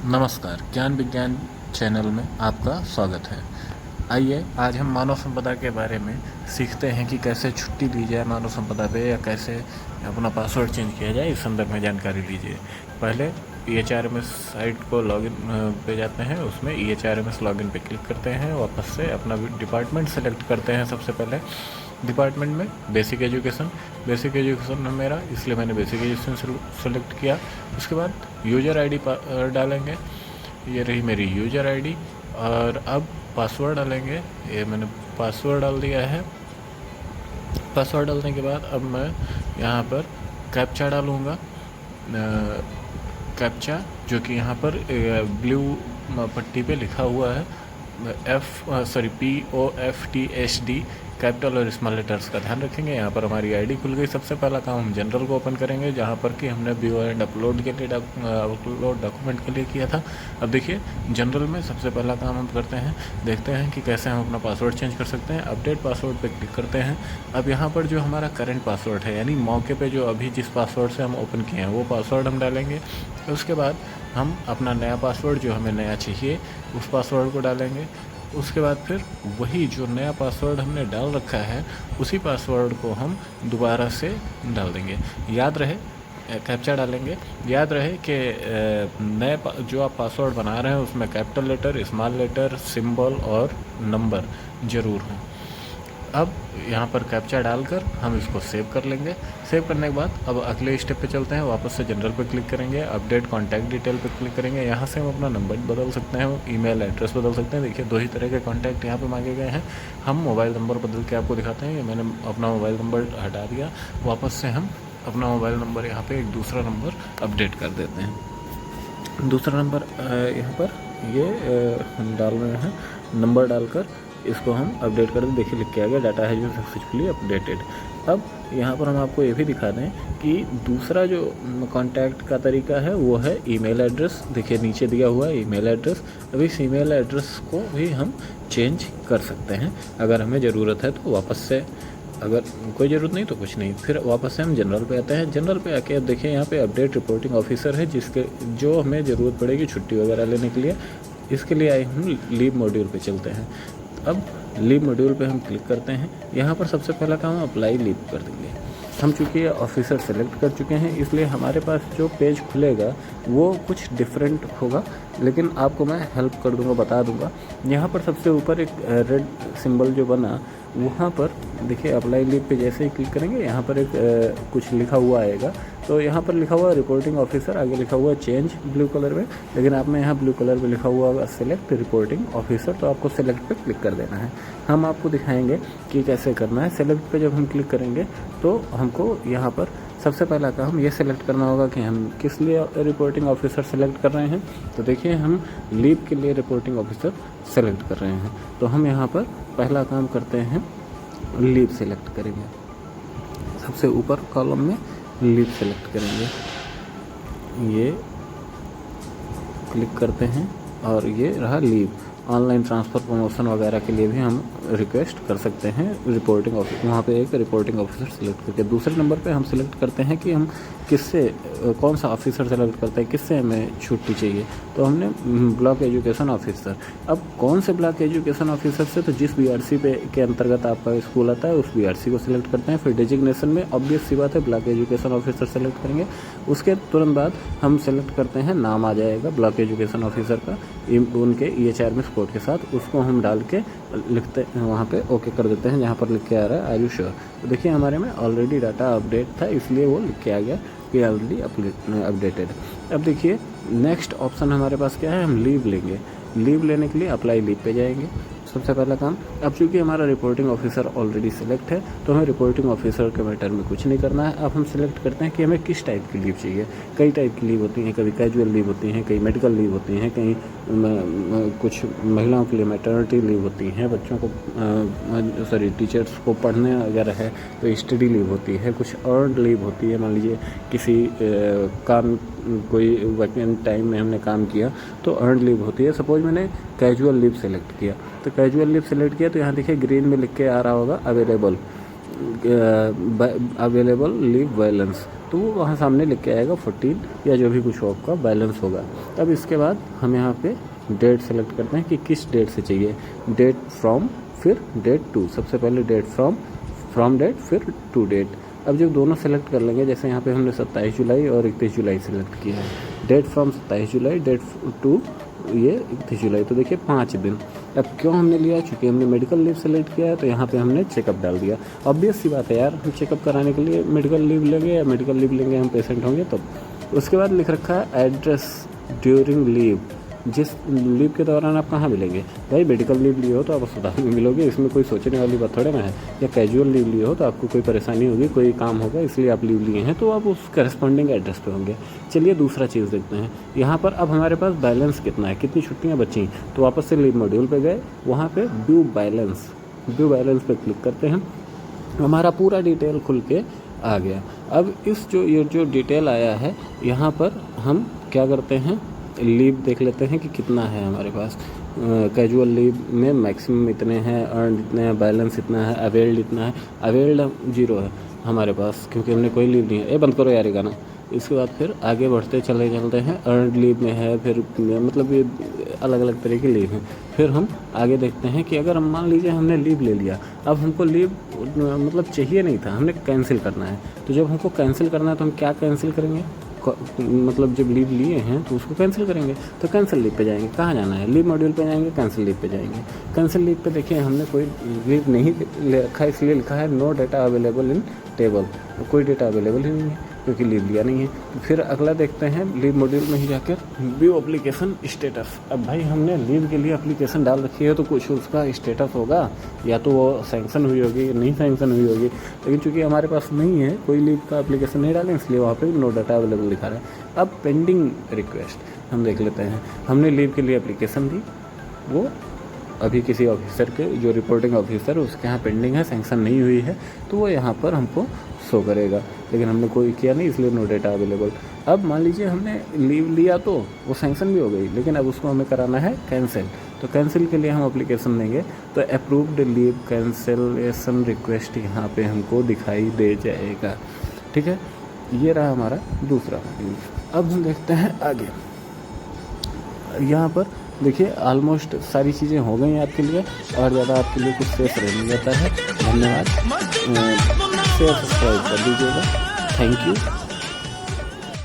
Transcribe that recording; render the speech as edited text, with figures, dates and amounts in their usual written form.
नमस्कार, ज्ञान विज्ञान चैनल में आपका स्वागत है। आइए आज हम मानव संपदा के बारे में सीखते हैं कि कैसे छुट्टी ली जाए मानव संपदा पे, या कैसे अपना पासवर्ड चेंज किया जाए। इस संदर्भ में जानकारी लीजिए। पहले EHRMS साइट को लॉगिन पे जाते हैं, उसमें EHRMS लॉगिन पे क्लिक करते हैं। वापस से अपना डिपार्टमेंट सेलेक्ट करते हैं। सबसे पहले डिपार्टमेंट में बेसिक एजुकेशन है मेरा, इसलिए मैंने बेसिक एजुकेशन सेलेक्ट किया। उसके बाद यूज़र आईडी डालेंगे, ये रही मेरी यूज़र आईडी। और अब पासवर्ड डालेंगे, ये मैंने पासवर्ड डाल दिया है। पासवर्ड डालने के बाद अब मैं यहाँ पर कैप्चा डालूँगा। कैप्चा जो कि यहाँ पर ब्लू पट्टी पे लिखा हुआ है, POFTHD, कैपिटल और स्मॉल लेटर्स का ध्यान रखेंगे। यहाँ पर हमारी आईडी खुल गई। सबसे पहला काम हम जनरल को ओपन करेंगे, जहाँ पर कि हमने व्यू एंड अपलोड के लिए अपलोड डॉक्यूमेंट के लिए किया था। अब देखिए जनरल में सबसे पहला काम हम करते हैं, देखते हैं कि कैसे हम अपना पासवर्ड चेंज कर सकते हैं। अपडेट पासवर्ड पे क्लिक करते हैं। अब यहाँ पर जो हमारा करंट पासवर्ड है, यानी मौके पे जो अभी जिस पासवर्ड से हम ओपन किए हैं, वो पासवर्ड हम डालेंगे। उसके बाद हम अपना नया पासवर्ड जो हमें नया चाहिए, उस पासवर्ड को डालेंगे। उसके बाद फिर वही जो नया पासवर्ड हमने डाल रखा है, उसी पासवर्ड को हम दोबारा से डाल देंगे। याद रहे, कैप्चा डालेंगे। याद रहे कि नए जो आप पासवर्ड बना रहे हैं उसमें capital letter, small letter, symbol और नंबर ज़रूर हों। अब यहाँ पर कैप्चा डालकर हम इसको सेव कर लेंगे। सेव करने के बाद अब अगले स्टेप पे चलते हैं। वापस से जनरल पे क्लिक करेंगे, अपडेट कॉन्टैक्ट डिटेल पे क्लिक करेंगे। यहाँ से हम अपना नंबर बदल सकते हैं, ईमेल एड्रेस बदल सकते हैं। देखिए दो ही तरह के कॉन्टैक्ट यहाँ पे मांगे गए हैं। हम मोबाइल नंबर बदल के आपको दिखाते हैं। ये मैंने अपना मोबाइल नंबर हटा दिया। वापस से हम अपना मोबाइल नंबर यहाँ पर एक दूसरा नंबर अपडेट कर देते हैं। दूसरा नंबर यहाँ पर ये डाल रहे हैं। नंबर डालकर इसको हम अपडेट कर दें। देखिए लिख के आ गया, डाटा है जो सक्सेसफुली अपडेटेड। अब यहाँ पर हम आपको ये भी दिखा दें कि दूसरा जो कॉन्टैक्ट का तरीका है वो है ईमेल एड्रेस। देखिए नीचे दिया हुआ है ईमेल एड्रेस। अब इस ईमेल एड्रेस को भी हम चेंज कर सकते हैं अगर हमें ज़रूरत है तो। वापस से अगर कोई ज़रूरत नहीं तो कुछ नहीं, फिर वापस से हम जनरल पे आते हैं। जनरल पे आके अब देखिए यहाँ पे अपडेट रिपोर्टिंग ऑफिसर है, जिसके जो हमें ज़रूरत पड़ेगी छुट्टी वगैरह लेने के लिए। इसके लिए आए हम लीव मॉड्यूल पे चलते हैं। अब लीव मॉड्यूल पे हम क्लिक करते हैं। यहाँ पर सबसे पहला काम अप्लाई लीव कर देंगे। हम चूँकि ये ऑफिसर सेलेक्ट कर चुके हैं, इसलिए हमारे पास जो पेज खुलेगा वो कुछ डिफरेंट होगा, लेकिन आपको मैं हेल्प कर दूंगा, बता दूंगा। यहाँ पर सबसे ऊपर एक रेड सिंबल जो बना, वहाँ पर देखिए अप्लाई लीव पे जैसे ही क्लिक करेंगे, यहाँ पर एक कुछ लिखा हुआ आएगा। तो यहाँ पर लिखा हुआ रिपोर्टिंग ऑफिसर, आगे लिखा हुआ चेंज ब्लू कलर में, लेकिन आप में यहाँ ब्लू कलर में लिखा हुआ होगा सेलेक्ट रिपोर्टिंग ऑफिसर। तो आपको सेलेक्ट पे क्लिक कर देना है। हम आपको दिखाएंगे कि कैसे करना है। सेलेक्ट पे जब हम क्लिक करेंगे तो हमको यहाँ पर सबसे पहला काम ये सेलेक्ट करना होगा कि हम किस लिए रिपोर्टिंग ऑफिसर सेलेक्ट कर रहे हैं। तो देखिए हम लीव के लिए रिपोर्टिंग ऑफिसर सेलेक्ट कर रहे हैं। तो हम यहाँ पर पहला काम करते हैं, लीव सेलेक्ट करेंगे। सबसे ऊपर कॉलम में लीव सेलेक्ट करेंगे, ये क्लिक करते हैं और ये रहा लीव। ऑनलाइन ट्रांसफ़र प्रमोशन वगैरह के लिए भी हम रिक्वेस्ट कर सकते हैं रिपोर्टिंग ऑफिस, वहाँ पे एक रिपोर्टिंग ऑफिसर सेलेक्ट करके। दूसरे नंबर पे हम सेलेक्ट करते हैं कि हम किससे, कौन सा ऑफिसर सेलेक्ट करते हैं, किससे हमें छुट्टी चाहिए। तो हमने ब्लॉक एजुकेशन ऑफिसर। अब कौन से ब्लॉक एजुकेशन ऑफिसर से, तो जिस BRC पे के अंतर्गत आपका स्कूल आता है उस BRC को सिलेक्ट करते हैं। फिर डेजिग्नेशन में ऑब्वियस सी बात है ब्लॉक एजुकेशन ऑफिसर सेलेक्ट करेंगे। उसके तुरंत बाद हम सेलेक्ट करते हैं, नाम आ जाएगा ब्लॉक एजुकेशन ऑफिसर का उनके EHRMS कोड के साथ, उसको हम डाल के लिखते हैं, वहाँ पे ओके कर देते हैं जहाँ पर लिख के आ रहा है आर यू श्योर। तो देखिए हमारे में ऑलरेडी डाटा अपडेट था, इसलिए वो लिख के आ गया कि ऑलरेडी अपडेटेड। अब देखिए नेक्स्ट ऑप्शन हमारे पास क्या है, हम लीव लेंगे। लीव लेने के लिए अप्लाई लीव पे जाएंगे। सबसे पहला काम, अब चूँकि हमारा रिपोर्टिंग ऑफिसर ऑलरेडी सिलेक्ट है तो हमें रिपोर्टिंग ऑफिसर के मैटर में कुछ नहीं करना है। अब हम सिलेक्ट करते हैं कि हमें किस टाइप की लीव चाहिए। कई टाइप की लीव होती हैं, कभी कैजुअल लीव होती हैं, कई मेडिकल लीव होती हैं, कई कुछ महिलाओं के लिए मैटरनिटी लीव होती हैं, बच्चों को टीचर्स को पढ़ने वगैरह है तो स्टडी लीव होती है, कुछ अर्नड लीव होती है। मान लीजिए किसी काम, कोई वैकेंट टाइम में हमने काम किया तो अर्नड लीव होती है। सपोज मैंने कैजुअल लीव सेलेक्ट किया, तो कैजुअल लीव सेलेक्ट किया तो यहाँ देखिए ग्रीन में लिख के आ रहा होगा अवेलेबल लीव बैलेंस। तो वो वहाँ सामने लिख के आएगा 14 या जो भी कुछ आपका बैलेंस होगा। अब इसके बाद हम यहाँ पे डेट सेलेक्ट करते हैं कि किस डेट से चाहिए, डेट फ्रॉम फिर डेट टू, सबसे पहले डेट फ्रॉम डेट फिर टू डेट। अब जब दोनों सेलेक्ट कर लेंगे, जैसे यहाँ पे हमने 27 जुलाई और 31 जुलाई सेलेक्ट किया है, date from 27 July, date to ये 31 जुलाई, तो देखिए 5 दिन। अब क्यों हमने लिया, चूँकि हमने मेडिकल लीव सेलेक्ट किया है तो यहाँ पे हमने चेकअप डाल दिया। ऑब्वियस सी बात है यार, हम चेकअप कराने के लिए मेडिकल लीव लेंगे या मेडिकल लीव लेंगे हम पेशेंट होंगे तब। उसके बाद लिख रखा है एड्रेस ड्यूरिंग लीव, जिस लीव के दौरान आप कहाँ मिलेंगे। भाई मेडिकल लीव लिए हो तो आप अस्पताल में मिलोगे, इसमें कोई सोचने वाली बात थोड़े ना है। या कैजुअल लीव लिए हो तो आपको कोई परेशानी होगी, कोई काम होगा इसलिए आप लीव लिए हैं, तो आप उस करस्पॉन्डिंग एड्रेस पे होंगे। चलिए दूसरा चीज़ देखते हैं। यहाँ पर अब हमारे पास बैलेंस कितना है, कितनी छुट्टियाँ बची, तो वापस से लीव मॉड्यूल पे गए, वहाँ पे व्यू बैलेंस पे क्लिक करते हैं, हमारा पूरा डिटेल खुल के आ गया। अब ये जो डिटेल आया है, यहाँ पर हम क्या करते हैं, लीव देख लेते हैं कि कितना है हमारे पास। कैजुअल लीव में मैक्सिमम इतने हैं, अर्न इतने हैं, बैलेंस इतना है, अवेल्ड इतना है। अवेल्ड 0 है हमारे पास क्योंकि हमने कोई लीव नहीं है। ये बंद करो यार ये गाना। इसके बाद फिर आगे बढ़ते चलते हैं, अर्नड लीव में है, फिर मतलब ये अलग अलग तरह की लीव हैं। फिर हम आगे देखते हैं कि अगर हम मान लीजिए हमने लीव ले लिया, अब हमको लीव मतलब चाहिए नहीं था, हमने कैंसिल करना है। तो जब हमको कैंसिल करना है तो हम क्या कैंसिल करेंगे, मतलब जब लीव लिए हैं तो उसको कैंसिल करेंगे। तो कैंसिल लीव पे जाएंगे, कहाँ जाना है, लीव मॉड्यूल पे जाएंगे, कैंसिल लीव पे जाएंगे। कैंसिल लीव पे देखिए हमने कोई लीव नहीं ले रखा है, इसलिए लिखा है no data available in table, कोई डेटा अवेलेबल ही नहीं है क्योंकि लीव लिया नहीं है। तो फिर अगला देखते हैं लीव मॉड्यूल में ही जाकर व्यू एप्लीकेशन स्टेटस। अब भाई हमने लीव के लिए एप्लीकेशन डाल रखी है तो कुछ उसका स्टेटस होगा, या तो वो सैंक्शन हुई होगी, नहीं सैंक्शन हुई होगी। लेकिन चूंकि हमारे पास नहीं है, कोई लीव का एप्लीकेशन नहीं डालें, इसलिए वहाँ पे नो डाटा अवेलेबल दिखा रहा है। अब पेंडिंग रिक्वेस्ट हम देख लेते हैं। हमने लीव के लिए एप्लीकेशन दी, वो अभी किसी ऑफिसर के, जो रिपोर्टिंग ऑफिसर उसके यहाँ पेंडिंग है, सैंक्शन नहीं हुई है, तो वो यहाँ पर हमको शो करेगा। लेकिन हमने कोई किया नहीं, इसलिए नो डेटा अवेलेबल। अब मान लीजिए हमने लीव लिया तो वो सैंक्शन भी हो गई, लेकिन अब उसको हमें कराना है कैंसिल। तो कैंसिल के लिए हम एप्लीकेशन देंगे तो अप्रूव्ड लीव कैंसिलेशन रिक्वेस्ट यहाँ पे हमको दिखाई दे जाएगा। ठीक है, ये रहा हमारा दूसरा मॉड्यूल। अब हम देखते हैं आगे। यहाँ पर देखिए ऑलमोस्ट सारी चीज़ें हो गई हैं आपके लिए, और ज़्यादा आपके लिए कुछ शेष रह नहीं जाता है। धन्यवाद, शेयर सब्सक्राइब कर दीजिएगा। Thank you.